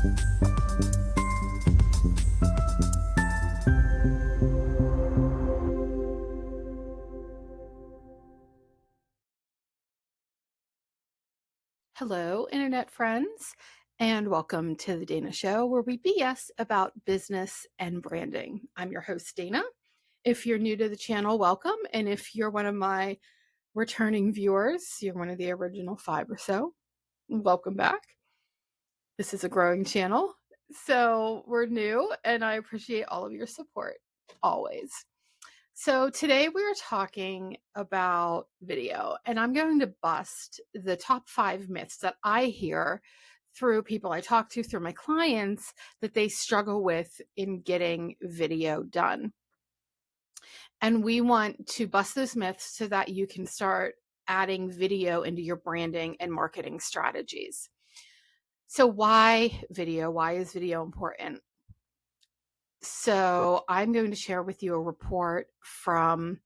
Hello, Internet friends, and welcome to the Dana Show, where we BS about business and branding. I'm your host, Dana. If you're new to the channel, welcome. And if you're one of my returning viewers, you're one of the original 5 or so, welcome back. This is a growing channel, so we're new, and I appreciate all of your support, always. So today we're talking about video, and I'm going to bust the top 5 myths that I hear through people I talk to, through my clients, that they struggle with in getting video done. And we want to bust those myths so that you can start adding video into your branding and marketing strategies. So why video? Why is video important? So I'm going to share with you a report from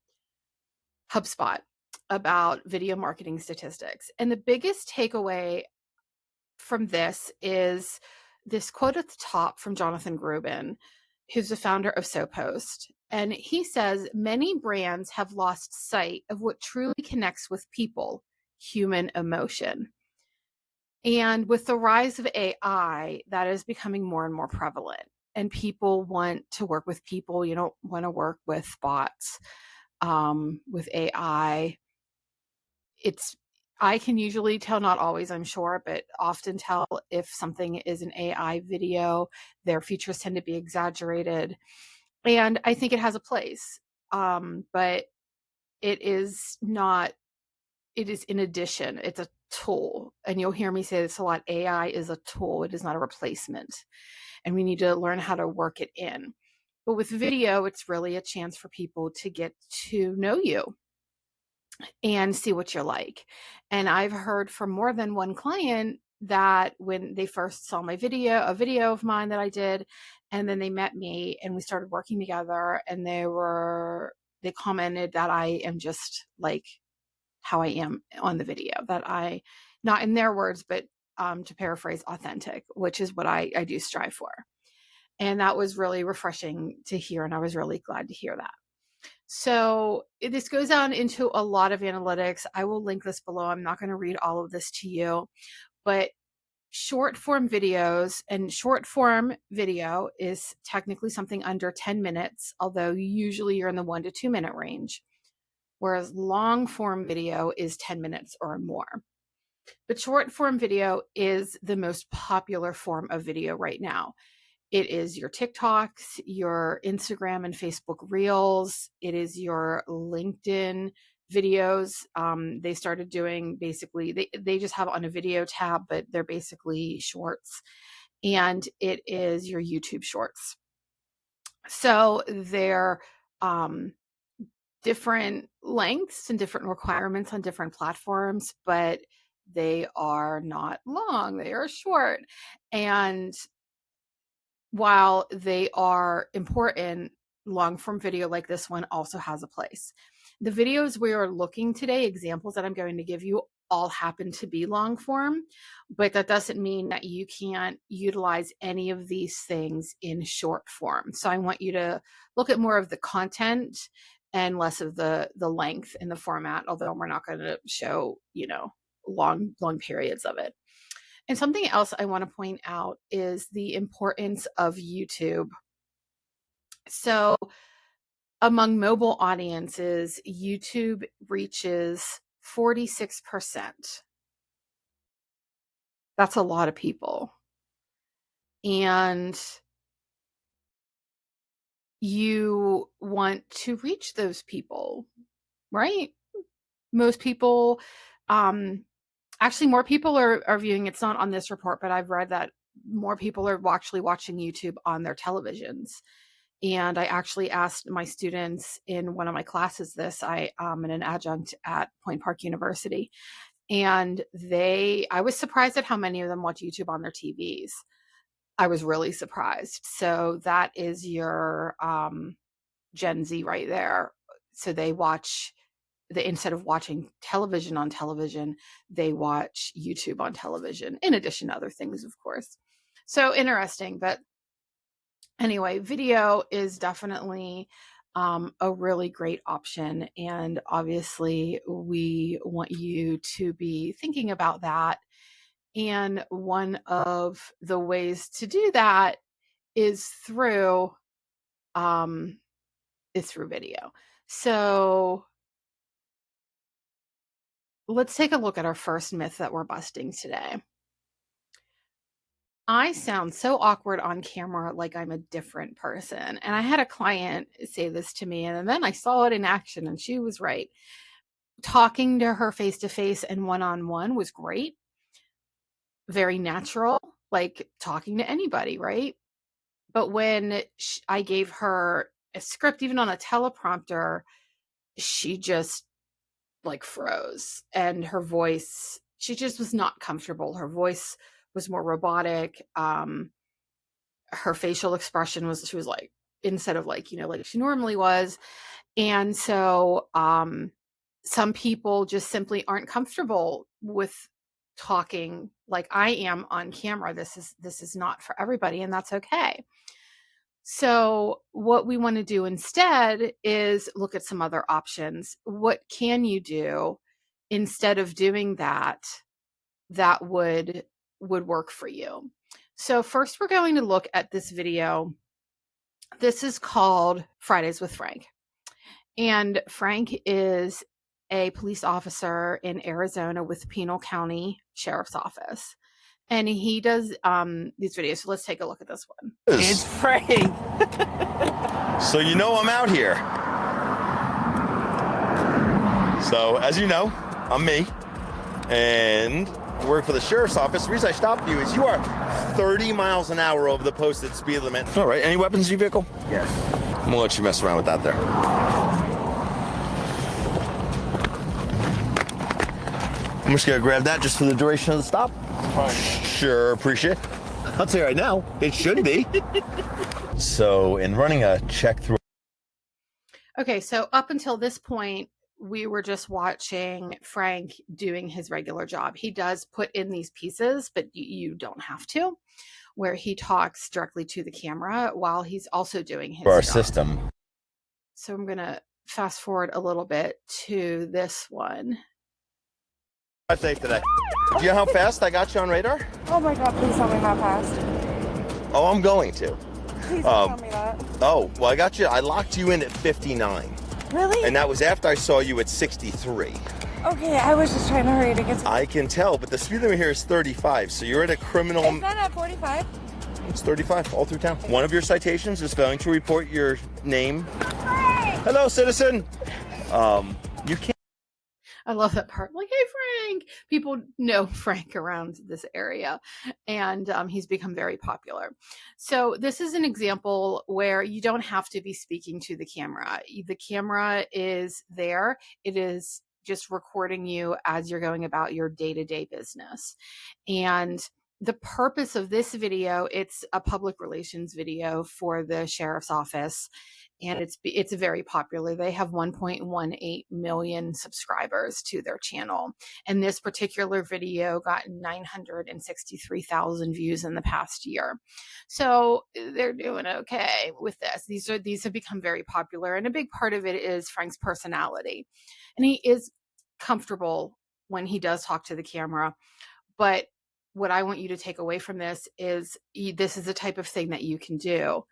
HubSpot about video marketing statistics. And the biggest takeaway from this is this quote at the top from Jonathan Grubin, who's the founder of SoPost. And he says, many brands have lost sight of what truly connects with people, human emotion. And with the rise of AI, that is becoming more and more prevalent. And people want to work with people. You don't want to work with bots. With AI, I can usually tell, not always, I'm sure, but often tell if something is an AI video. Their features tend to be exaggerated. And I think it has a place. But it is not, it is in addition, it's a tool. And you'll hear me say this a lot. AI is a tool. It is not a replacement. And we need to learn how to work it in. But with video, it's really a chance for people to get to know you and see what you're like. And I've heard from more than one client that when they first saw my video, a video of mine that I did, and then they met me and we started working together, and they commented that I am just like how I am on the video, that I, not in their words, but to paraphrase, authentic, which is what I do strive for. And that was really refreshing to hear. And I was really glad to hear that. So this goes down into a lot of analytics. I will link this below. I'm not going to read all of this to you, but short form videos, and short form video is technically something under 10 minutes, although usually you're in the 1 to 2 minute range, whereas long form video is 10 minutes or more. But short form video is the most popular form of video right now. It is your TikToks, your Instagram and Facebook Reels. It is your LinkedIn videos. They started doing, basically, they just have on a video tab, but they're basically shorts. And it is your YouTube shorts. So they're different lengths and different requirements on different platforms, but they are not long, they are short. And while they are important, long form video like this one also has a place. The videos we are looking today, examples that I'm going to give you, all happen to be long form, but that doesn't mean that you can't utilize any of these things in short form. So I want you to look at more of the content and less of the length in the format, although we're not going to show, long periods of it. And something else I want to point out is the importance of YouTube. So among mobile audiences, YouTube reaches 46%. That's a lot of people. And you want to reach those people, right? Most people, actually more people are viewing, it's not on this report, but I've read that more people are actually watching YouTube on their televisions. And I actually asked my students in one of my classes this. I am an adjunct at Point Park University, and I was surprised at how many of them watch YouTube on their TVs. I was really surprised. So that is your Gen Z right there. So they watch instead of watching television on television, they watch YouTube on television, in addition to other things, of course. So interesting. But anyway, video is definitely a really great option. And obviously, we want you to be thinking about that. And one of the ways to do that is through video. So let's take a look at our first myth that we're busting today. I sound so awkward on camera, like I'm a different person. And I had a client say this to me, and then I saw it in action, and she was right. Talking to her face to face and one on one was great, very natural, like talking to anybody, right? But when I gave her a script, even on a teleprompter, she just like froze, and her voice, she just was not comfortable. Her voice was more robotic. Her facial expression was, she was like, instead of like, like she normally was. And so some people just simply aren't comfortable with talking like I am on camera. This is not for everybody, and that's okay. So what we want to do instead is look at some other options. What can you do instead of doing that would work for you? So first, we're going to look at this video. This is called Fridays with Frank. And Frank is a police officer in Arizona with Pinal County Sheriff's Office. And he does these videos. So let's take a look at this one. It's Frank. So you know I'm out here. So as you know, I'm me. And I work for the Sheriff's Office. The reason I stopped you is you are 30 miles an hour over the posted speed limit. All right, any weapons in your vehicle? Yes. I'm gonna let you mess around with that there. I'm just gonna grab that just for the duration of the stop. Sure, appreciate it. I'll tell you right now, it should be. So in running a check through. Okay, so up until this point, we were just watching Frank doing his regular job. He does put in these pieces, but you don't have to, where he talks directly to the camera while he's also doing his our job. System. So I'm going to fast forward a little bit to this one. I think today. Do you know how fast I got you on radar? Oh my God, please tell me how fast. Oh, I'm going to. Please don't tell me that. Oh, well, I locked you in at 59. Really? And that was after I saw you at 63. Okay, I was just trying to hurry to get to... I can tell, but the speed limit here is 35, so you're at a criminal... Is that at 45? It's 35 all through town. One of your citations is failing to report your name. Hello, citizen. You can't... I love that part. Like, hey, Frank. People know Frank around this area, and he's become very popular. So this is an example where you don't have to be speaking to the camera. The camera is there. It is just recording you as you're going about your day-to-day business. And the purpose of this video, it's a public relations video for the Sheriff's Office. And it's very popular. They have 1.18 million subscribers to their channel. And this particular video got 963,000 views in the past year. So they're doing okay with this. These have become very popular. And a big part of it is Frank's personality. And he is comfortable when he does talk to the camera. But what I want you to take away from this is this is the type of thing that you can do.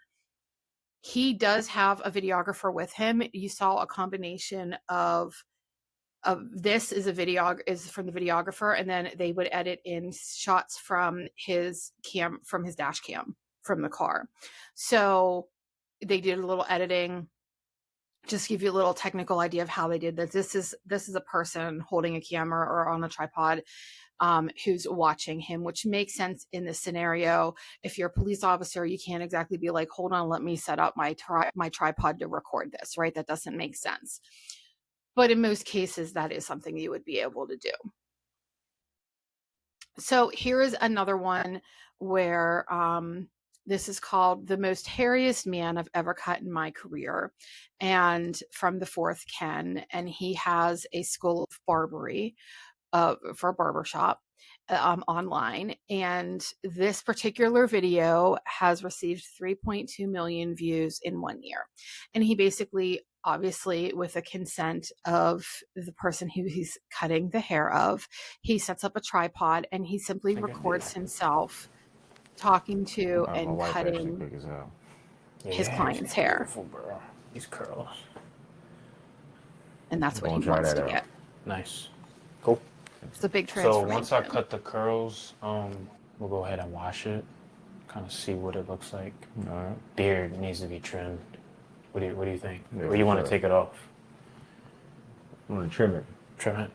He does have a videographer with him. You saw a combination of this is from the videographer, and then they would edit in shots from his dash cam from the car. So they did a little editing. Just give you a little technical idea of how they did this. This is a person holding a camera or on a tripod who's watching him, which makes sense in this scenario. If you're a police officer, you can't exactly be like, hold on, let me set up my tripod to record this, right? That doesn't make sense. But in most cases, that is something you would be able to do. So here is another one where this is called The Most Hairiest Man I've Ever Cut in My Career, and from the Fourth Ken. And he has a school of barbery for a barbershop. online, and this particular video has received 3.2 million views in 1 year. And he basically, obviously with the consent of the person who he's cutting the hair of, he sets up a tripod and he simply records himself talking to and cutting his client's hair. Bro. These curls. And that's what he wants to get. Nice. Cool. It's a big transformation. So once I cut the curls, we'll go ahead and wash it, kind of see what it looks like. All right. Beard needs to be trimmed. What do you think? Yeah, or you want to take it off? I want to trim it. Trim it.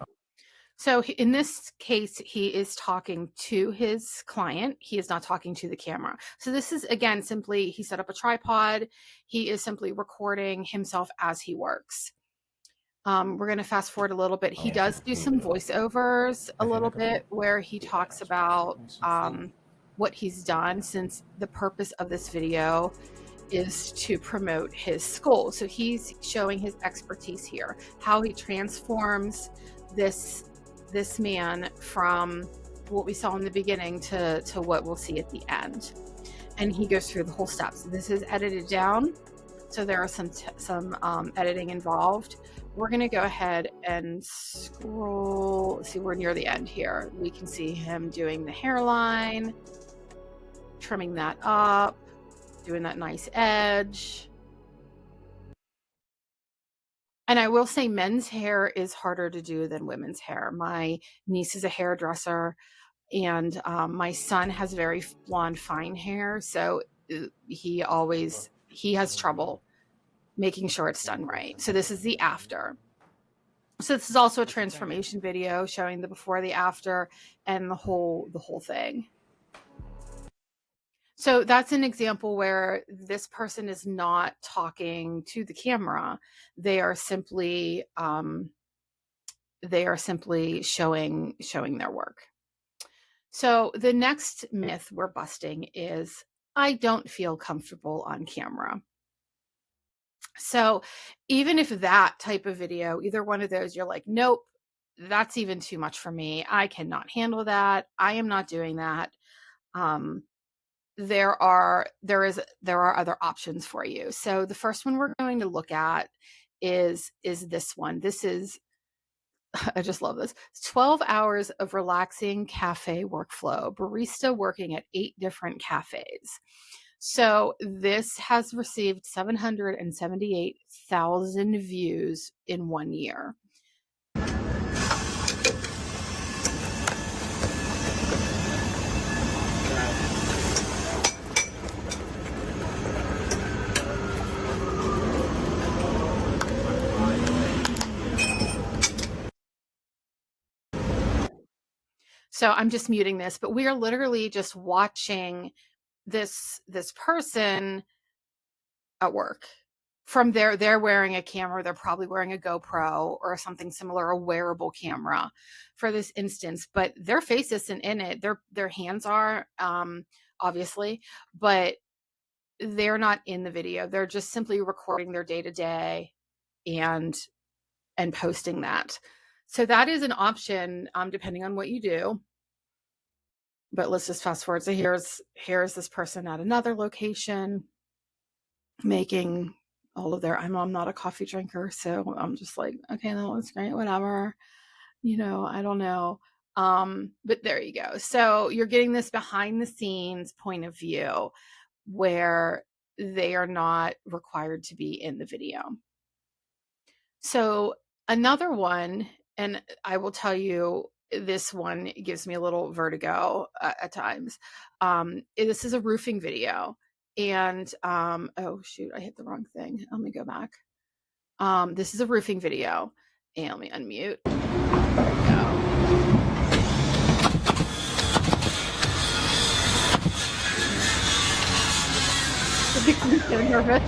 So in this case, he is talking to his client. He is not talking to the camera. So this is, again, simply, he set up a tripod. He is simply recording himself as he works. We're going to fast forward a little bit. He does do some voiceovers a little bit where he talks about what he's done, since the purpose of this video is to promote his school. So he's showing his expertise here, how he transforms this man from what we saw in the beginning to what we'll see at the end. And he goes through the whole steps. This is edited down, so there are some editing involved. We're going to go ahead and scroll. Let's see, we're near the end here. We can see him doing the hairline, trimming that up, doing that nice edge. And I will say men's hair is harder to do than women's hair. My niece is a hairdresser, and my son has very blonde, fine hair. So he has trouble making sure it's done right. So this is the after. So this is also a transformation video showing the before, the after, and the whole thing. So that's an example where this person is not talking to the camera. They are simply showing their work. So the next myth we're busting is, I don't feel comfortable on camera. So even if that type of video, either one of those, you're like, nope, that's even too much for me. I cannot handle that. I am not doing that. There are other options for you. So the first one we're going to look at is this one. This is, I just love this. 12 hours of relaxing cafe workflow, barista working at 8 different cafes. So this has received 778,000 views in 1 year. So I'm just muting this, but we are literally just watching this person at work. From they're wearing a camera. They're probably wearing a GoPro or something similar, a wearable camera for this instance, but their face isn't in it. Their hands are, obviously, but they're not in the video. They're just simply recording their day-to-day and posting that. So that is an option, depending on what you do. But let's just fast forward. So here's this person at another location making all of their, I'm not a coffee drinker, so I'm just like, okay, that looks great, whatever. I don't know. But there you go. So you're getting this behind the scenes point of view where they are not required to be in the video. So another one, and I will tell you, this one gives me a little vertigo at times. This is a roofing video, and oh shoot, I hit the wrong thing. Let me go back. This is a roofing video, and let me unmute. There we go. I'm so nervous.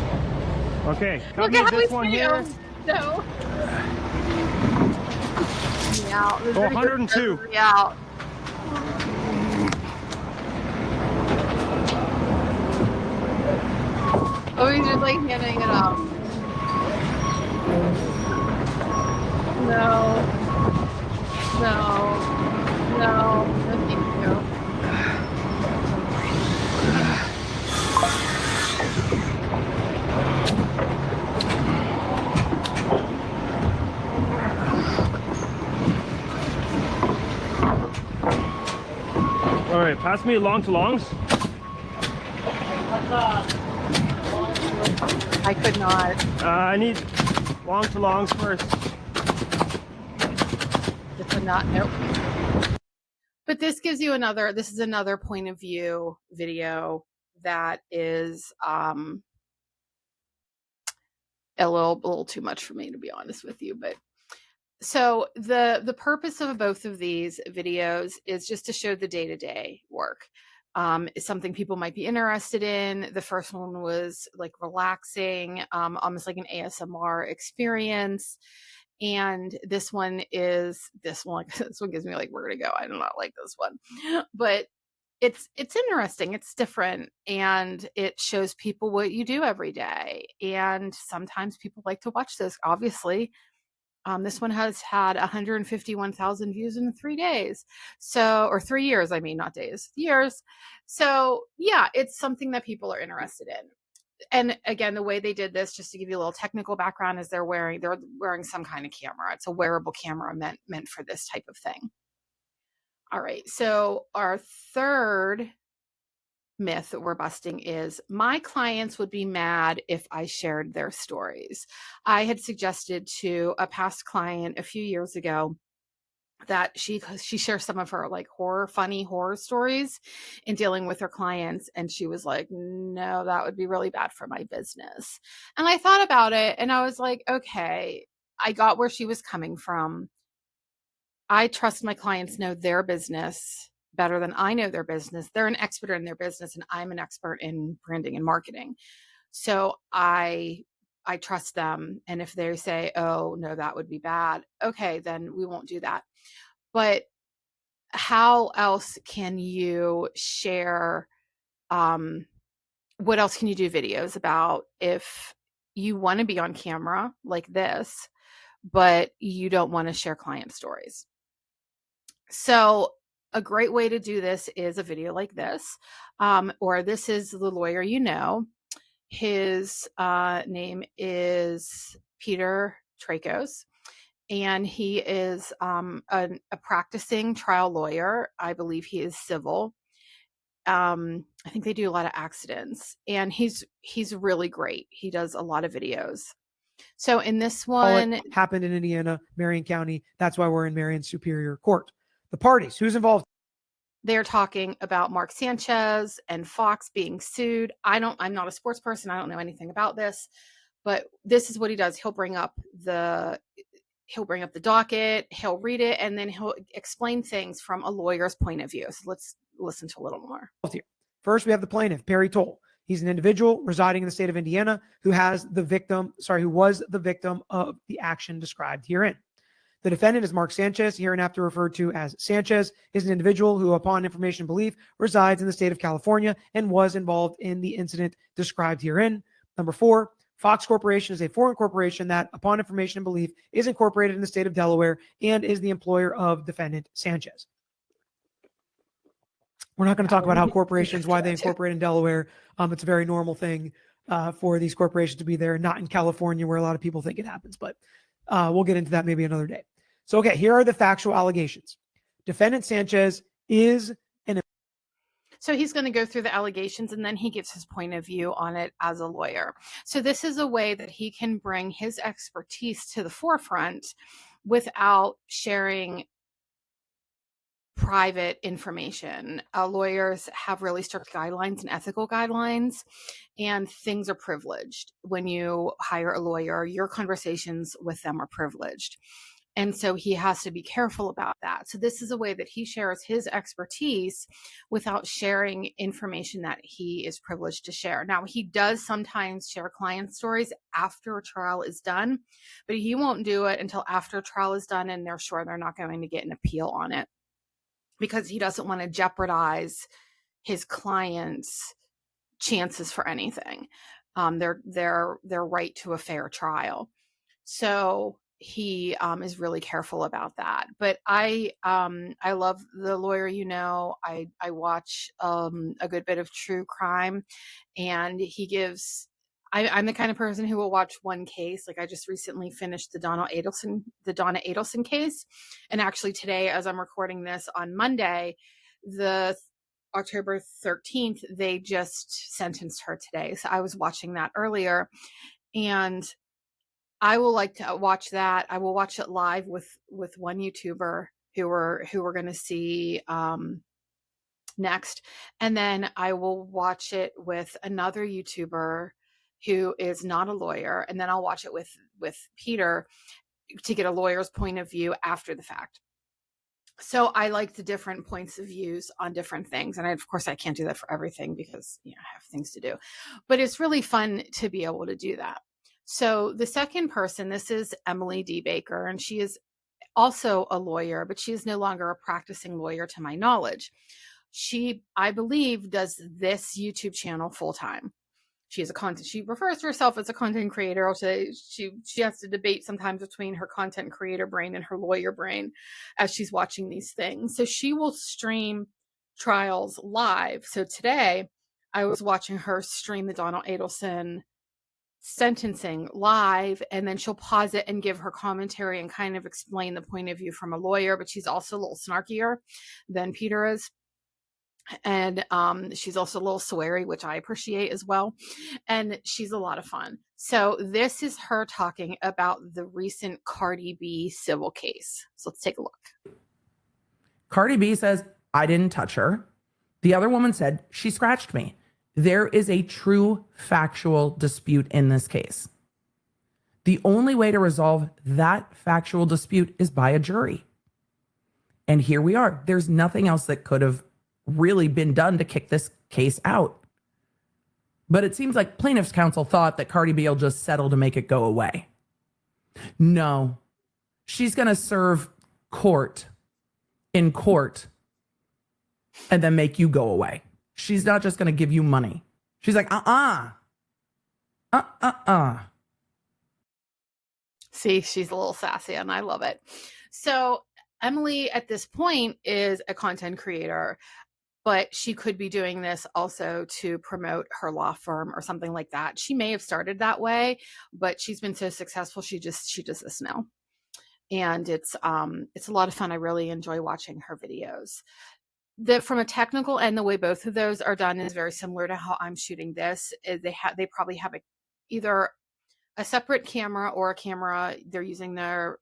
Okay, look at how this one here. No. Out. Oh, 102. Out. Oh, he's just like handing it up. No. pass me long to longs. I could not. I need long to longs first. I could not. Nope. But this gives you this is another point of view video that is a little too much for me, to be honest with you. But so the purpose of both of these videos is just to show the day-to-day work. Is something people might be interested in. The first one was like relaxing, almost like an ASMR experience. And this one gives me like, where to go? I do not like this one, but it's interesting. It's different. And it shows people what you do every day. And sometimes people like to watch this, obviously. This one has had 151,000 views in 3 days. Or 3 years, I mean, not days, years. So yeah, it's something that people are interested in. And again, the way they did this, just to give you a little technical background, is they're wearing some kind of camera. It's a wearable camera meant for this type of thing. All right. So our third myth that we're busting is my clients would be mad if I shared their stories. I had suggested to a past client a few years ago that she shares some of her like funny horror stories in dealing with her clients. And she was like, no, that would be really bad for my business. And I thought about it and I was like, okay, I got where she was coming from. I trust my clients know their business better than I know their business. They're an expert in their business and I'm an expert in branding and marketing. So I trust them. And if they say, oh no, that would be bad. Okay, then we won't do that. But how else can you share? What else can you do videos about if you want to be on camera like this, but you don't want to share client stories? So a great way to do this is a video like this, or this is the lawyer you know. His name is Peter Trakos. And he is a practicing trial lawyer. I believe he is civil. I think they do a lot of accidents, and he's really great. He does a lot of videos. So in this one, happened in Indiana, Marion County. That's why we're in Marion Superior Court. The parties, who's involved? They're talking about Mark Sanchez and Fox being sued. I'm not a sports person. I don't know anything about this, but this is what he does. He'll bring up the docket, he'll read it, and then he'll explain things from a lawyer's point of view. So let's listen to a little more. First, we have the plaintiff, Perry Toll. He's an individual residing in the state of Indiana who was the victim of the action described herein. The defendant is Mark Sanchez, hereinafter referred to as Sanchez, is an individual who, upon information and belief, resides in the state of California and was involved in the incident described herein. Number 4, Fox Corporation is a foreign corporation that, upon information and belief, is incorporated in the state of Delaware and is the employer of defendant Sanchez. We're not going to talk about how corporations, why they incorporate in Delaware. It's a very normal thing for these corporations to be there, not in California where a lot of people think it happens, but we'll get into that maybe another day. So, okay, here are the factual allegations. Defendant Sanchez is So he's going to go through the allegations and then he gives his point of view on it as a lawyer. So this is a way that he can bring his expertise to the forefront without sharing private information. Lawyers have really strict guidelines and ethical guidelines, and things are privileged. When you hire a lawyer, your conversations with them are privileged. And so he has to be careful about that. So this is a way that he shares his expertise without sharing information that he is privileged to share. Now, he does sometimes share client stories after a trial is done, but he won't do it until after a trial is done and they're sure they're not going to get an appeal on it, because he doesn't want to jeopardize his clients' chances for anything, their right to a fair trial. So he is really careful about that. But I love the lawyer. You know, I watch a good bit of true crime, and he gives. I'm the kind of person who will watch one case. Like I just recently finished the Donna Adelson case. And actually today, as I'm recording this on Monday, the October 13th, they just sentenced her today. So I was watching that earlier, and I will like to watch that. I will watch it live with one YouTuber who we're going to see next, and then I will watch it with another YouTuber who is not a lawyer, and then I'll watch it with Peter to get a lawyer's point of view after the fact. So I like the different points of views on different things. And of course I can't do that for everything because, you know, I have things to do, but it's really fun to be able to do that. So the second person, this is Emily D. Baker, and she is also a lawyer, but she is no longer a practicing lawyer to my knowledge. She, I believe, does this YouTube channel full time. She refers to herself as a content creator. She has to debate sometimes between her content creator brain and her lawyer brain as she's watching these things. So she will stream trials live. So today I was watching her stream the Donald Adelson sentencing live, and then she'll pause it and give her commentary and kind of explain the point of view from a lawyer, but she's also a little snarkier than Peter is. And she's also a little sweary, which I appreciate as well. And she's a lot of fun. So this is her talking about the recent Cardi B civil case. So let's take a look. Cardi B says, I didn't touch her. The other woman said, she scratched me. There is a true factual dispute in this case. The only way to resolve that factual dispute is by a jury. And here we are. There's nothing else that could have really been done to kick this case out. But it seems like plaintiff's counsel thought that Cardi B will just settle to make it go away. No, she's going to serve court in court and then make you go away. She's not just going to give you money. She's like, See, she's a little sassy and I love it. So Emily at this point is a content creator, but she could be doing this also to promote her law firm or something like that. She may have started that way, but she's been so successful. She does this now. And it's a lot of fun. I really enjoy watching her videos. From a technical end, the way both of those are done is very similar to how I'm shooting this. They probably have either a separate camera or a camera. They're using their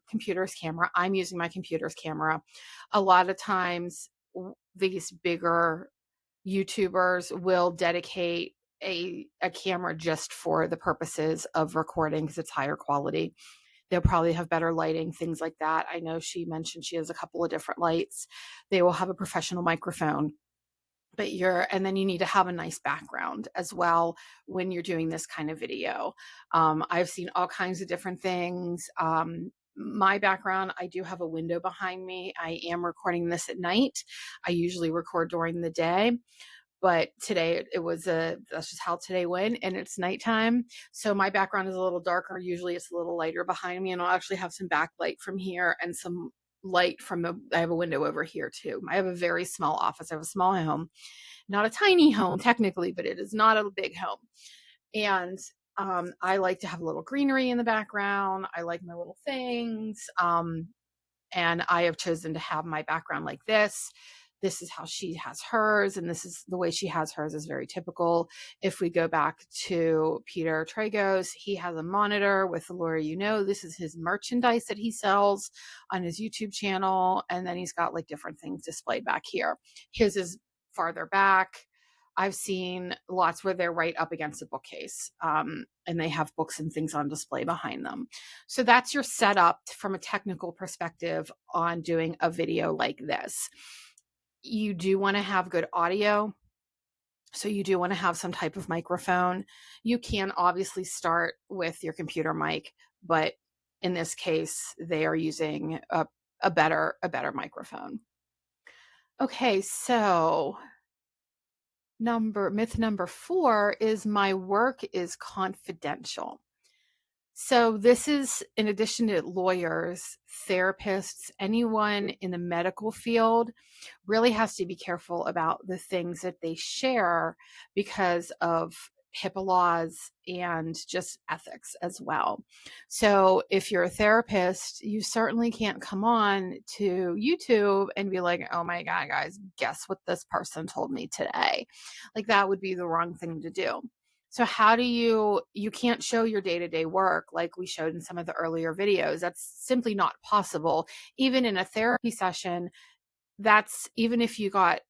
computer's camera. I'm using my computer's camera. A lot of times these bigger YouTubers will dedicate a camera just for the purposes of recording because it's higher quality. They'll probably have better lighting, things like that. I know she mentioned she has a couple of different lights. They will have a professional microphone, and then you need to have a nice background as well when you're doing this kind of video. I've seen all kinds of different things. My background, I do have a window behind me. I am recording this at night. I usually record during the day. But today that's just how today went, and it's nighttime. So my background is a little darker. Usually it's a little lighter behind me, and I'll actually have some backlight from here and some light I have a window over here too. I have a very small office. I have a small home, not a tiny home technically, but it is not a big home. And I like to have a little greenery in the background. I like my little things. And I have chosen to have my background like this. This is how she has hers, and this is the way she has hers is very typical. If we go back to Peter Tragos, he has a monitor with the lawyer. This is his merchandise that he sells on his YouTube channel, and then he's got like different things displayed back here. His is farther back. I've seen lots where they're right up against a bookcase, and they have books and things on display behind them. So that's your setup from a technical perspective on doing a video like this. You do want to have good audio. So you do want to have some type of microphone. You can obviously start with your computer mic, but in this case, they are using a better microphone. Okay, so myth number 4 is my work is confidential. So this is in addition to lawyers, therapists, anyone in the medical field really has to be careful about the things that they share because of HIPAA laws and just ethics as well. So if you're a therapist, you certainly can't come on to YouTube and be like, oh my God, guys, guess what this person told me today? Like that would be the wrong thing to do. So how do you can't show your day-to-day work like we showed in some of the earlier videos. That's simply not possible. Even in a therapy session, that's even if you got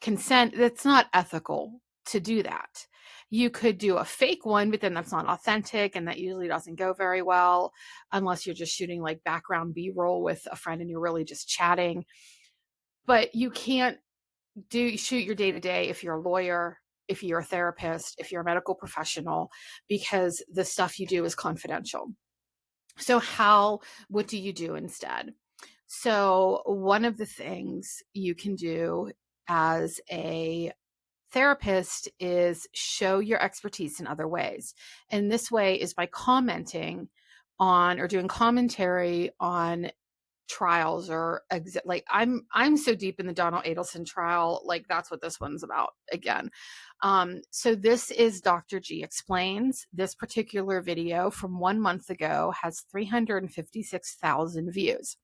consent, that's not ethical to do that. You could do a fake one, but then that's not authentic, and that usually doesn't go very well unless you're just shooting like background B-roll with a friend and you're really just chatting. But you can't shoot your day-to-day if you're a lawyer, if you're a therapist, if you're a medical professional, because the stuff you do is confidential. So what do you do instead? So one of the things you can do as a therapist is show your expertise in other ways. And this way is by commenting on or doing commentary on trials or like I'm so deep in the Donald Adelson trial, like that's what this one's about again. So this is Dr. G Explains. This particular video from 1 month ago has 356,000 views.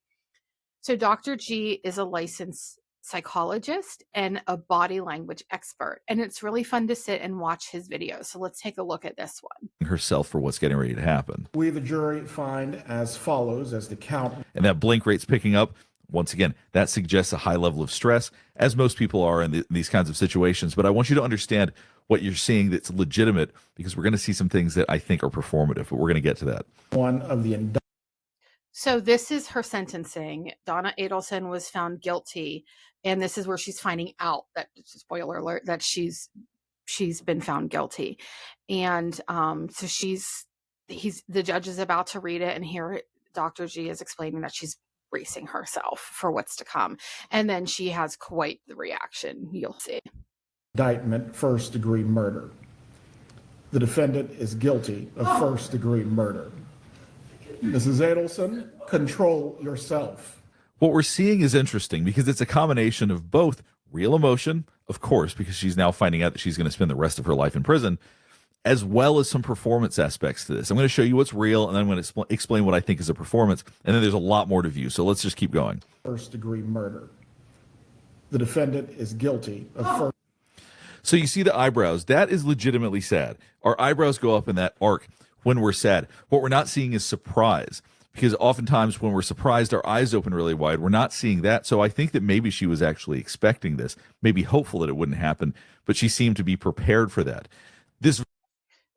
So Dr. G is a licensed psychologist and a body language expert, and it's really fun to sit and watch his videos. So let's take a look at this one. Herself for what's getting ready to happen. We have a jury find as follows as the count. And that blink rate's picking up. Once again, that suggests a high level of stress, as most people are in these kinds of situations. But I want you to understand what you're seeing that's legitimate, because we're going to see some things that I think are performative, but we're going to get to that. One of the So this is her sentencing. Donna Adelson was found guilty, and this is where she's finding out that, spoiler alert, that she's been found guilty. And so the judge is about to read it, and here Dr. G is explaining that she's bracing herself for what's to come. And then she has quite the reaction, you'll see. Indictment, first-degree murder. The defendant is guilty of first-degree murder. Mrs. Adelson, control yourself. What we're seeing is interesting because it's a combination of both real emotion, of course, because she's now finding out that she's going to spend the rest of her life in prison, as well as some performance aspects to this. I'm going to show you what's real, and then I'm going to explain what I think is a performance, and then there's a lot more to view. So let's just keep going. First-degree murder. The defendant is guilty of first. So you see the eyebrows. That is legitimately sad. Our eyebrows go up in that arc when we're sad. What we're not seeing is surprise, because oftentimes when we're surprised, our eyes open really wide. We're not seeing that. So I think that maybe she was actually expecting this, maybe hopeful that it wouldn't happen, but she seemed to be prepared for that.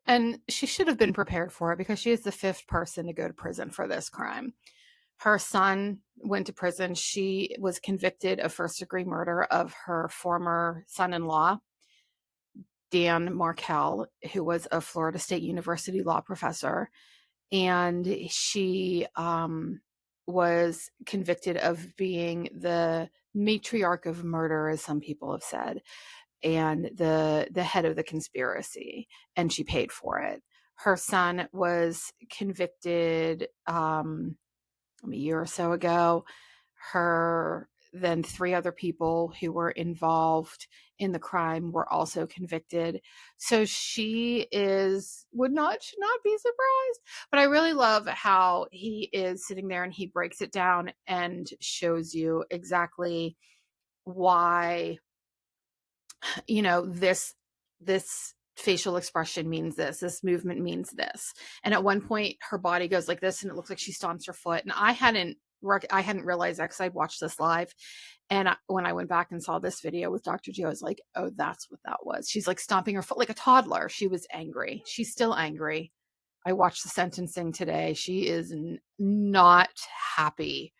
And she should have been prepared for it, because she is the 5th person to go to prison for this crime. Her son went to prison. She was convicted of first-degree murder of her former son-in-law, Dan Markel, who was a Florida State University law professor. And she was convicted of being the matriarch of murder, as some people have said, and the head of the conspiracy, and she paid for it. Her son was convicted a year or so ago. Then 3 other people who were involved in the crime were also convicted. So she should not be surprised. But I really love how he is sitting there and he breaks it down and shows you exactly why, this facial expression means this movement means this. And at one point her body goes like this, and it looks like she stomps her foot. And I hadn't realized that, because I'd watched this live. And when I went back and saw this video with Dr. G, I was like, oh, that's what that was. She's like stomping her foot like a toddler. She was angry. She's still angry. I watched the sentencing today. She is not happy.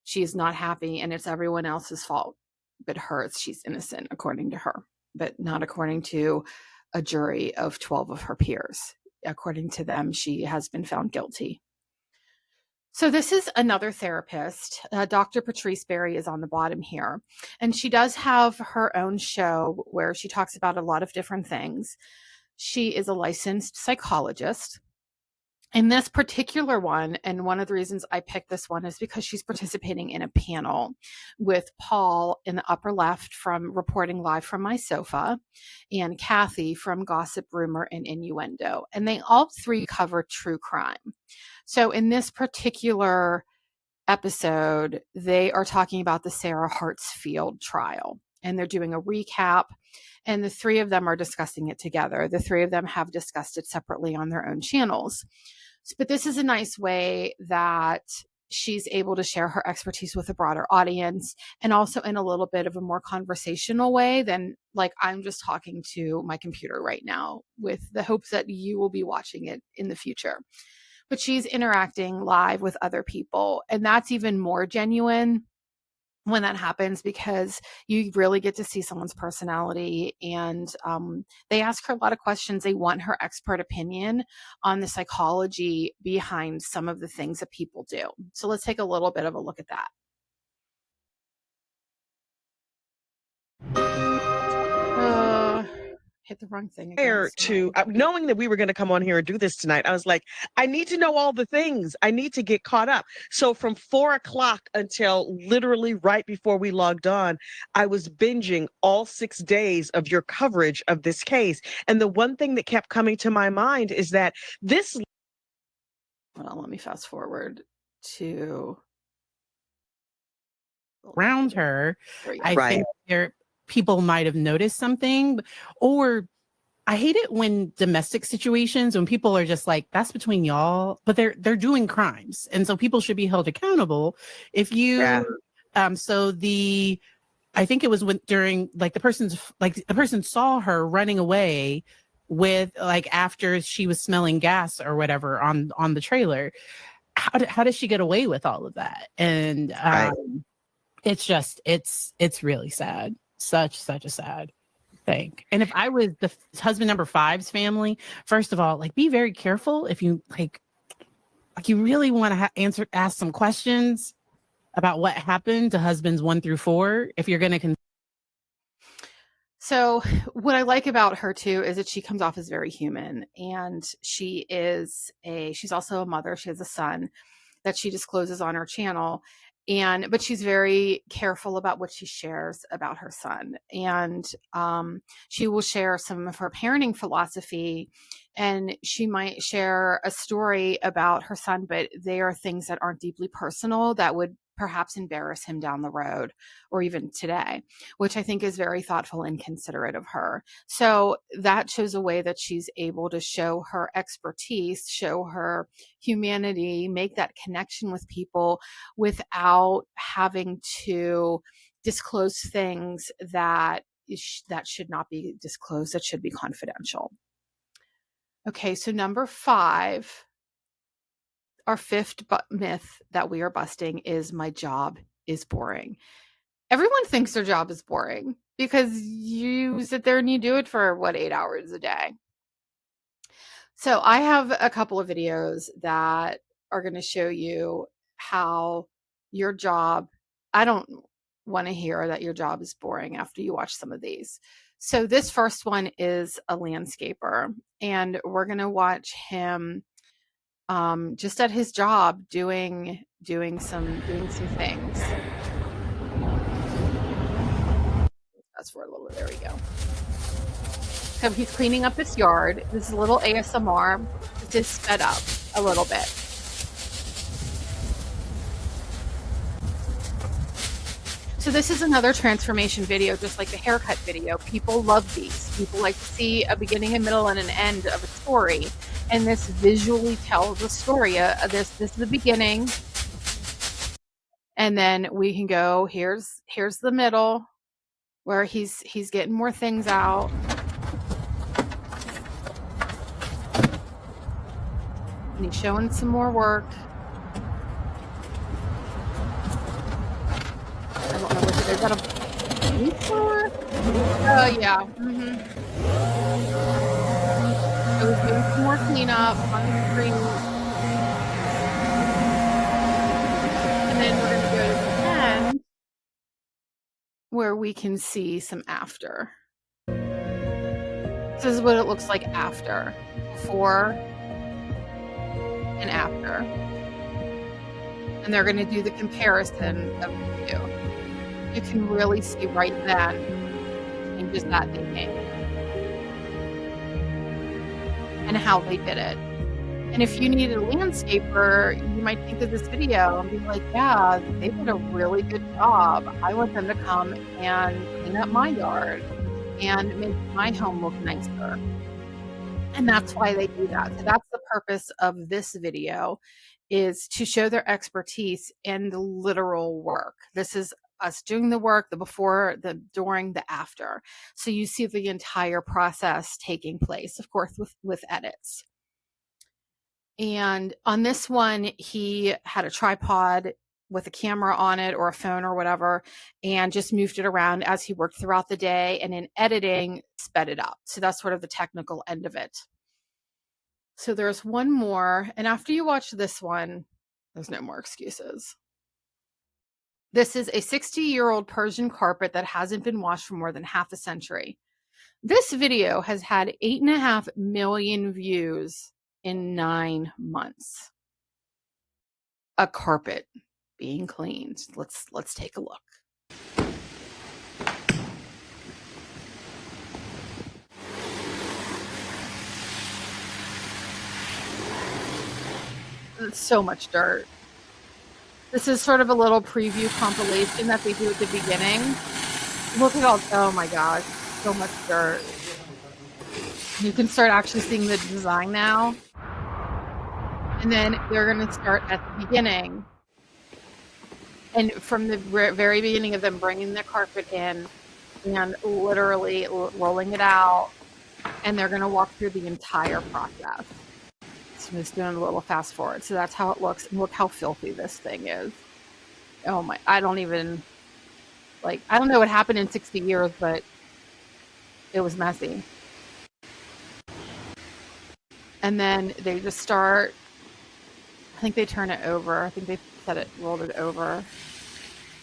She is not happy, and it's everyone else's fault but hers. She's innocent, according to her, but not according to a jury of 12 of her peers. According to them, she has been found guilty. So this is another therapist. Dr. Patrice Berry is on the bottom here. And she does have her own show where she talks about a lot of different things. She is a licensed psychologist. In this particular one, and one of the reasons I picked this one is because she's participating in a panel with Paul in the upper left from Reporting Live from My Sofa and Kathy from Gossip, Rumor, and Innuendo. And they all three cover true crime. So in this particular episode, they are talking about the Sarah Hartsfield trial, and they're doing a recap, and the three of them are discussing it together. The three of them have discussed it separately on their own channels. But this is a nice way that she's able to share her expertise with a broader audience, and also in a little bit of a more conversational way than like I'm just talking to my computer right now, with the hopes that you will be watching it in the future. But she's interacting live with other people, and that's even more genuine when that happens, because you really get to see someone's personality, and they ask her a lot of questions. They want her expert opinion on the psychology behind some of the things that people do. So let's take a little bit of a look at that. Hit the wrong thing again. To knowing that we were going to come on here and do this tonight, I was like, I need to know all the things. I need to get caught up. So from 4 o'clock until literally right before we logged on, I was binging all 6 days of your coverage of this case. And the one thing that kept coming to my mind is that this. Well, let me fast forward to around her. I think people might have noticed something, or I hate it when domestic situations, when people are just like, that's between y'all, but they're doing crimes. And so people should be held accountable. If you, I think it was when during like the person saw her running away with like, after she was smelling gas or whatever on the trailer. How does she get away with all of that? And it's just, it's really sad. Such a sad thing. And if I was the husband number 5's family, first of all, like, be very careful if you like you really want to ask some questions about what happened to husbands 1 through 4. If you're going to. So what I like about her too is that she comes off as very human, and she's also a mother. She has a son that she discloses on her channel. But she's very careful about what she shares about her son. And she will share some of her parenting philosophy, and she might share a story about her son, but they are things that aren't deeply personal that would perhaps embarrass him down the road or even today, which I think is very thoughtful and considerate of her. So that shows a way that she's able to show her expertise, show her humanity, make that connection with people without having to disclose things that should not be disclosed, that should be confidential. Okay, so number 5. Our 5th myth that we are busting is my job is boring. Everyone thinks their job is boring because you sit there and you do it for 8 hours a day. So I have a couple of videos that are going to show you how your job, I don't want to hear that your job is boring after you watch some of these. So this first one is a landscaper, and we're going to watch him just at his job doing some things. That's for a little bit. There we go. So he's cleaning up his yard. This is a little ASMR. This is sped up a little bit. So this is another transformation video, just like the haircut video. People love these. People like to see a beginning, a middle, and an end of a story. And this visually tells a story. This is the beginning. And then we can go, here's the middle, where he's getting more things out. And he's showing some more work. I don't know what is that, a leaf blower? Oh yeah. So he's doing some more cleanup on the street. And then we're gonna go to the end where we can see some after. This is what it looks like after. Before and after. And they're going to do the comparison of the two. You can really see right then changes that they made and how they did it. And if you need a landscaper, you might think of this video and be like, yeah, they did a really good job. I want them to come and clean up my yard and make my home look nicer. And that's why they do that. So that's the purpose of this video, is to show their expertise in the literal work. This is us doing the work, the before, the during, the after. So you see the entire process taking place, of course, with edits. And on this one, he had a tripod with a camera on it or a phone or whatever, and just moved it around as he worked throughout the day, and in editing, sped it up. So that's sort of the technical end of it. So there's one more, and after you watch this one, there's no more excuses. This is a 60-year-old Persian carpet that hasn't been washed for more than half a century. This video has had 8.5 million views in 9 months. A carpet being cleaned. Let's take a look. It's so much dirt. This is sort of a little preview compilation that they do at the beginning. Look at all, oh my gosh, so much dirt. You can start actually seeing the design now. And then they're going to start at the beginning. And from the very beginning of them bringing the carpet in and literally rolling it out, and they're going to walk through the entire process. So I'm just doing a little fast forward. So that's how it looks. And look how filthy this thing is. Oh my, I don't even, like, I don't know what happened in 60 years, but it was messy. And then they just start, I think they turn it over. I think they said it, rolled it over.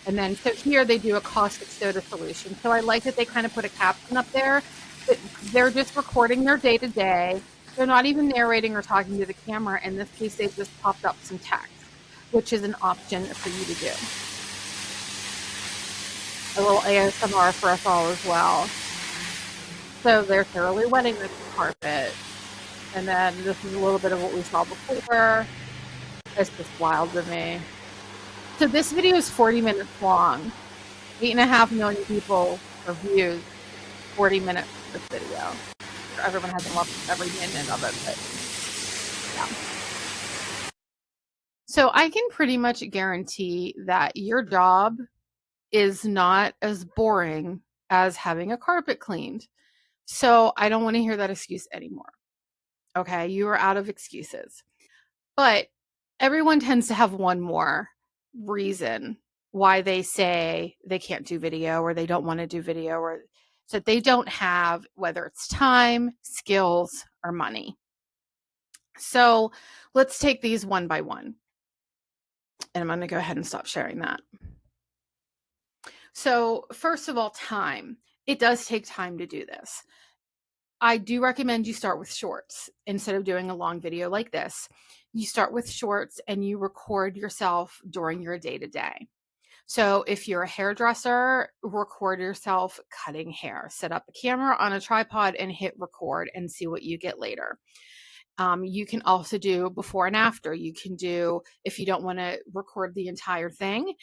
And then, so here they do a caustic soda solution. So I like that they kind of put a caption up there. But they're just recording their day-to-day. They're not even narrating or talking to the camera. In this case, they've just popped up some text, which is an option for you to do. A little ASMR for us all as well. So they're thoroughly wetting the carpet. And then this is a little bit of what we saw before. It's just wild to me. So this video is 40 minutes long. 8.5 million people or views. 40 minutes for this video. Everyone hasn't watched every minute of it, but yeah. So I can pretty much guarantee that your job is not as boring as having a carpet cleaned. So I don't want to hear that excuse anymore. Okay, you are out of excuses. But everyone tends to have one more reason why they say they can't do video or they don't want to do video, or so they don't have, whether it's time, skills, or money. So let's take these one by one. And I'm going to go ahead and stop sharing that. So first of all, time. It does take time to do this. I do recommend you start with shorts instead of doing a long video like this. You start with shorts and you record yourself during your day-to-day. So if you're a hairdresser, record yourself cutting hair. Set up a camera on a tripod and hit record and see what you get later. You can also do before and after. You can do, if you don't want to record the entire thing,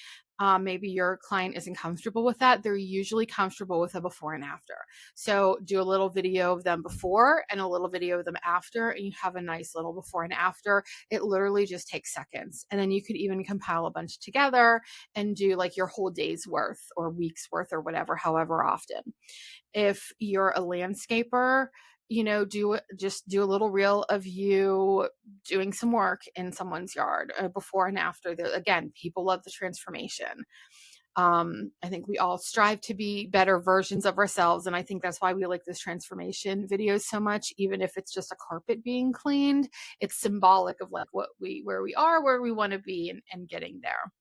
maybe your client isn't comfortable with that. They're usually comfortable with a before and after. So do a little video of them before and a little video of them after, and you have a nice little before and after. It literally just takes seconds. And then you could even compile a bunch together and do like your whole day's worth or week's worth or whatever, however often. If you're a landscaper, you know, just do a little reel of you doing some work in someone's yard before and after. Again, people love the transformation. I think we all strive to be better versions of ourselves. And I think that's why we like this transformation videos so much. Even if it's just a carpet being cleaned, it's symbolic of like where we are, where we want to be, and getting there.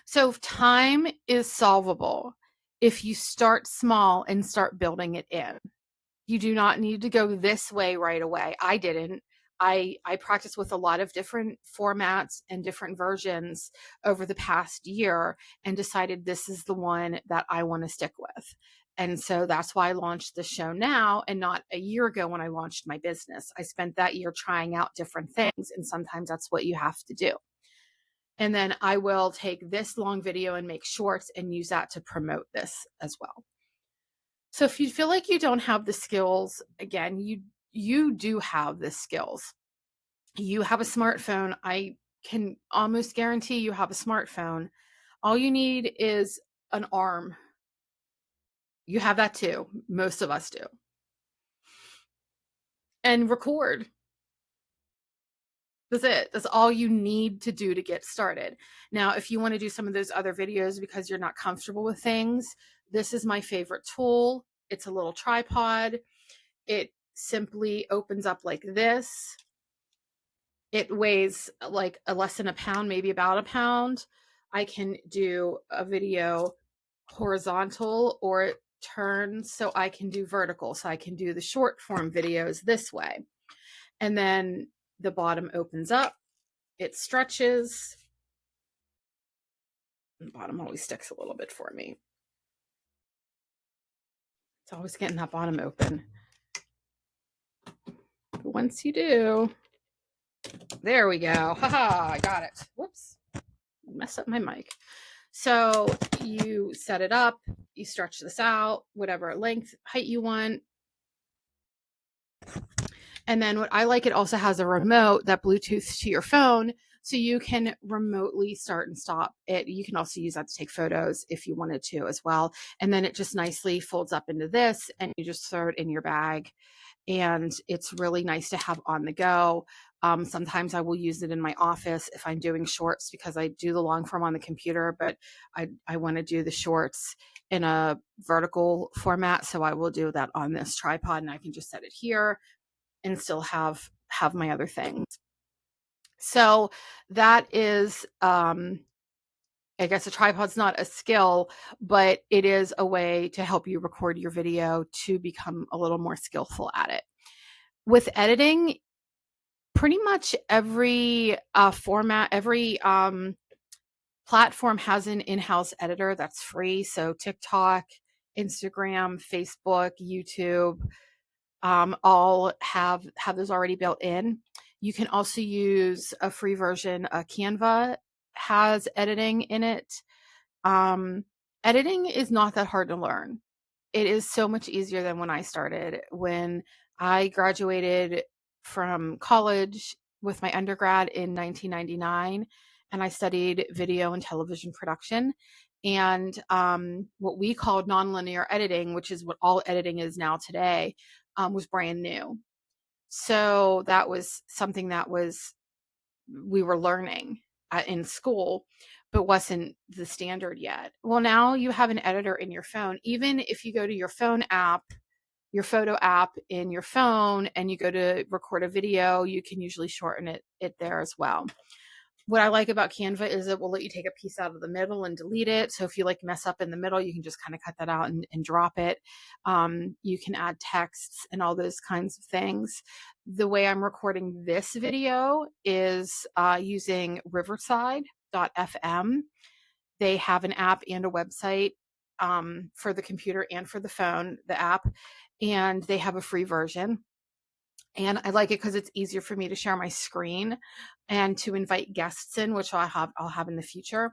So time is solvable if you start small and start building it in. You do not need to go this way right away. I didn't. I practiced with a lot of different formats and different versions over the past year and decided this is the one that I want to stick with. And so that's why I launched the show now and not a year ago when I launched my business. I spent that year trying out different things, and sometimes that's what you have to do. And then I will take this long video and make shorts and use that to promote this as well. So if you feel like you don't have the skills, again, you do have the skills. You have a smartphone. I can almost guarantee you have a smartphone. All you need is an arm. You have that too. Most of us do. And record. That's it. That's all you need to do to get started. Now, if you want to do some of those other videos because you're not comfortable with things, this is my favorite tool. It's a little tripod. It simply opens up like this. It weighs like less than a pound, maybe about a pound. I can do a video horizontal or it turns, so I can do vertical. So I can do the short form videos this way. And then the bottom opens up. It stretches. The bottom always sticks a little bit for me. It's always getting that bottom open. But once you do, there we go. Haha, I got it. Whoops. Mess up my mic. So you set it up, you stretch this out, whatever length, height you want. And then what I like, it also has a remote that Bluetooths to your phone, so you can remotely start and stop it. You can also use that to take photos if you wanted to as well. And then it just nicely folds up into this and you just throw it in your bag. And it's really nice to have on the go. Sometimes I will use it in my office if I'm doing shorts, because I do the long form on the computer, but I want to do the shorts in a vertical format. So I will do that on this tripod, and I can just set it here and still have my other things. So that is, I guess a tripod's not a skill, but it is a way to help you record your video to become a little more skillful at it. With editing, pretty much every format, every platform has an in-house editor that's free. So TikTok, Instagram, Facebook, YouTube, all have those already built in. You can also use a free version. Canva has editing in it. Editing is not that hard to learn. It is so much easier than when I started. When I graduated from college with my undergrad in 1999, and I studied video and television production. And what we called nonlinear editing, which is what all editing is now today, was brand new. So that was something that we were learning in school, but wasn't the standard yet. Well, now you have an editor in your phone. Even if you go to your phone app, your photo app in your phone, and you go to record a video, you can usually shorten it there as well. What I like about Canva is it will let you take a piece out of the middle and delete it. So if you like mess up in the middle, you can just kind of cut that out and drop it. You can add texts and all those kinds of things. The way I'm recording this video is using Riverside.fm. They have an app and a website for the computer and for the phone, the app, and they have a free version. And I like it because it's easier for me to share my screen and to invite guests in, which I'll have in the future.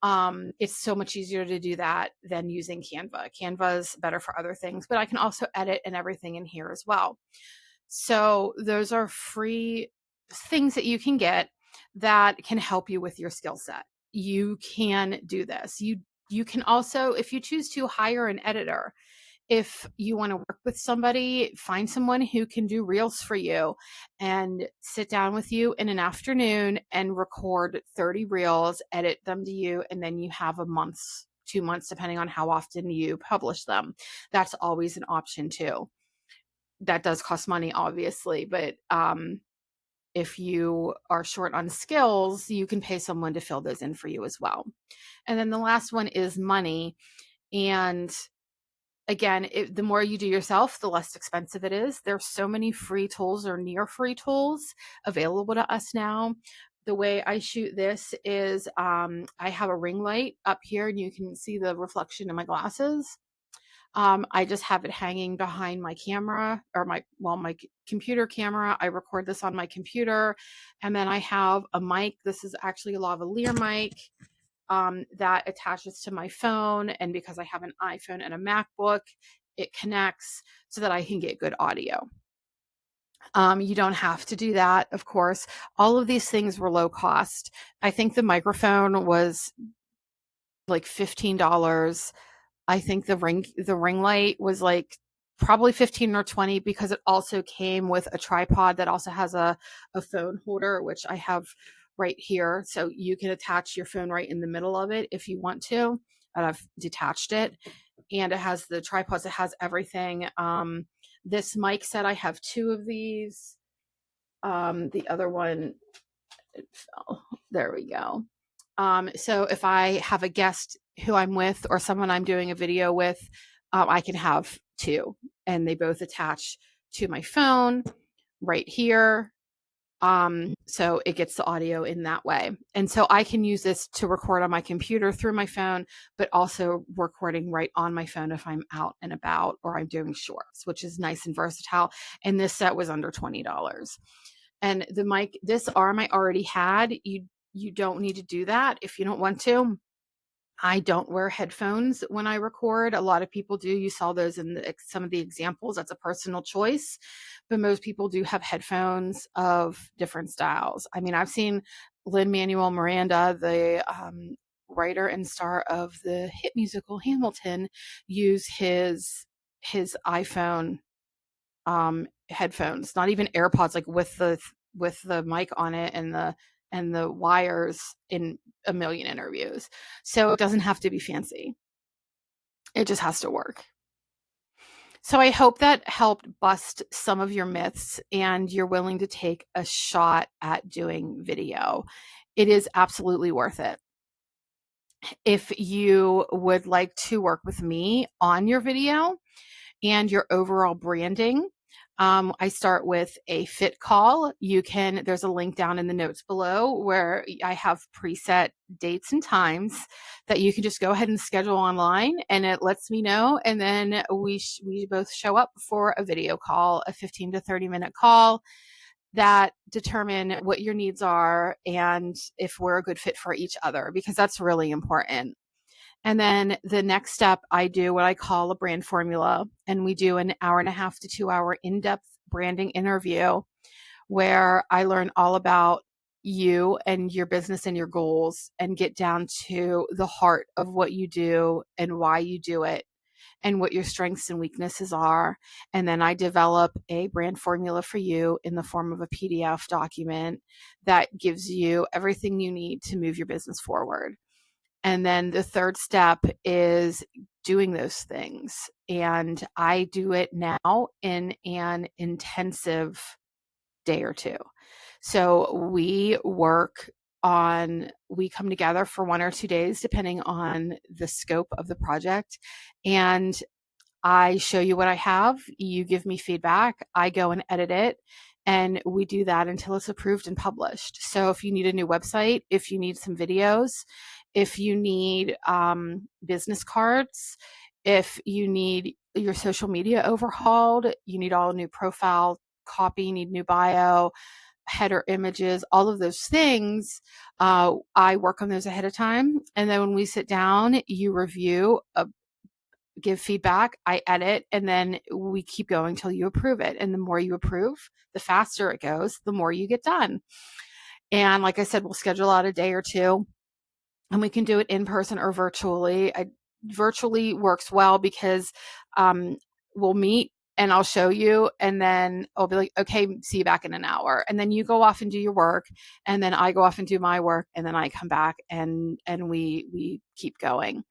It's so much easier to do that than using Canva. Canva is better for other things, but I can also edit and everything in here as well. So those are free things that you can get that can help you with your skill set. You can do this. You can also, if you choose to, hire an editor. If you want to work with somebody, find someone who can do reels for you and sit down with you in an afternoon and record 30 reels, edit them to you, and then you have a month, 2 months, depending on how often you publish them. That's always an option too. That does cost money, obviously, but if you are short on skills, you can pay someone to fill those in for you as well. And then the last one is money. And again, the more you do yourself, the less expensive it is. There's so many free tools or near free tools available to us now. The way I shoot this is I have a ring light up here and you can see the reflection in my glasses. I just have it hanging behind my camera or my computer camera. I record this on my computer. And then I have a mic. This is actually a lavalier mic that attaches to my phone. And because I have an iPhone and a MacBook, it connects so that I can get good audio. You don't have to do that, of course. All of these things were low cost. I think the microphone was like $15. I think the ring light was like probably 15 or 20 because it also came with a tripod that also has a phone holder, which I have right here. So you can attach your phone right in the middle of it if you want to. And I've detached it. And it has the tripods, it has everything. This mic set, I have 2 of these. The other one, it fell. There we go. So if I have a guest who I'm with or someone I'm doing a video with, I can have 2 and they both attach to my phone right here. So it gets the audio in that way. And so I can use this to record on my computer through my phone, but also recording right on my phone if I'm out and about or I'm doing shorts, which is nice and versatile. And this set was under $20. And the mic, this arm I already had. You don't need to do that if you don't want to. I don't wear headphones when I record. A lot of people do. You saw those in some of the examples. That's a personal choice. But most people do have headphones of different styles. I mean, I've seen Lin-Manuel Miranda, the writer and star of the hit musical Hamilton, use his iPhone headphones, not even AirPods, like with the mic on it and the wires in a million interviews. So it doesn't have to be fancy. It just has to work. So I hope that helped bust some of your myths and you're willing to take a shot at doing video. It is absolutely worth it. If you would like to work with me on your video and your overall branding, I start with a fit call. There's a link down in the notes below where I have preset dates and times that you can just go ahead and schedule online and it lets me know. And then we both show up for a video call, a 15 to 30 minute call that determine what your needs are and if we're a good fit for each other, because that's really important. And then the next step, I do what I call a brand formula, and we do an 1.5 to 2 hour in-depth branding interview where I learn all about you and your business and your goals and get down to the heart of what you do and why you do it and what your strengths and weaknesses are. And then I develop a brand formula for you in the form of a PDF document that gives you everything you need to move your business forward. And then the third step is doing those things. And I do it now in an intensive day or 2. So we come together for 1 or 2 days, depending on the scope of the project. And I show you what I have. You give me feedback. I go and edit it. And we do that until it's approved and published. So if you need a new website, if you need some videos, if you need business cards, if you need your social media overhauled, you need all new profile copy, you need new bio, header images, all of those things, I work on those ahead of time. And then when we sit down, you review, give feedback, I edit, and then we keep going till you approve it. And the more you approve, the faster it goes, the more you get done. And like I said, we'll schedule out a day or 2. And we can do it in person or virtually. Virtually works well because we'll meet and I'll show you and then I'll be like, okay, see you back in an hour. And then you go off and do your work. And then I go off and do my work. And then I come back and we keep going.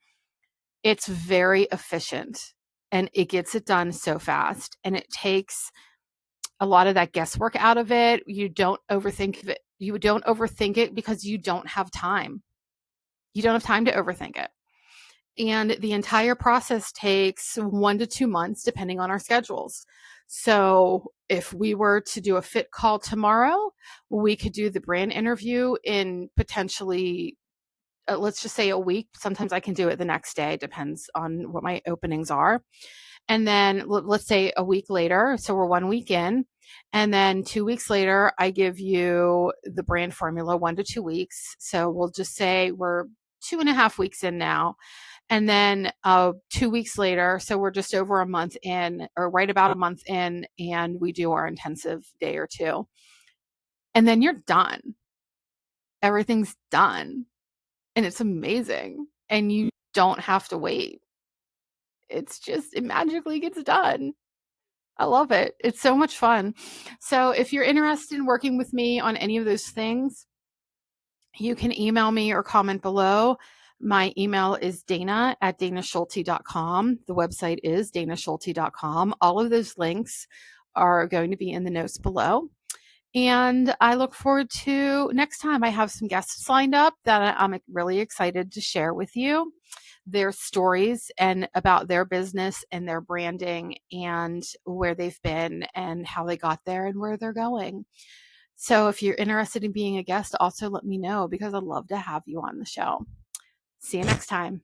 It's very efficient and it gets it done so fast. And it takes a lot of that guesswork out of it. You don't overthink it. You don't overthink it because you don't have time. You don't have time to overthink it. And the entire process takes 1 to 2 months, depending on our schedules. So if we were to do a fit call tomorrow, we could do the brand interview in potentially, let's just say a week. Sometimes I can do it the next day, depends on what my openings are. And then let's say a week later, so we're 1 week in, and then 2 weeks later, I give you the brand formula, 1 to 2 weeks. So we'll just say we're 2.5 weeks in now. And then 2 weeks later, so we're just over a month in, or right about a month in, and we do our intensive day or two. And then you're done. Everything's done. And it's amazing. And you don't have to wait. It's just, it magically gets done. I love it. It's so much fun. So if you're interested in working with me on any of those things, you can email me or comment below. My email is dana@danaschulte.com. The website is danaschulte.com. All of those links are going to be in the notes below. And I look forward to next time. I have some guests lined up that I'm really excited to share with you their stories and about their business and their branding and where they've been and how they got there and where they're going. So if you're interested in being a guest, also let me know, because I'd love to have you on the show. See you next time.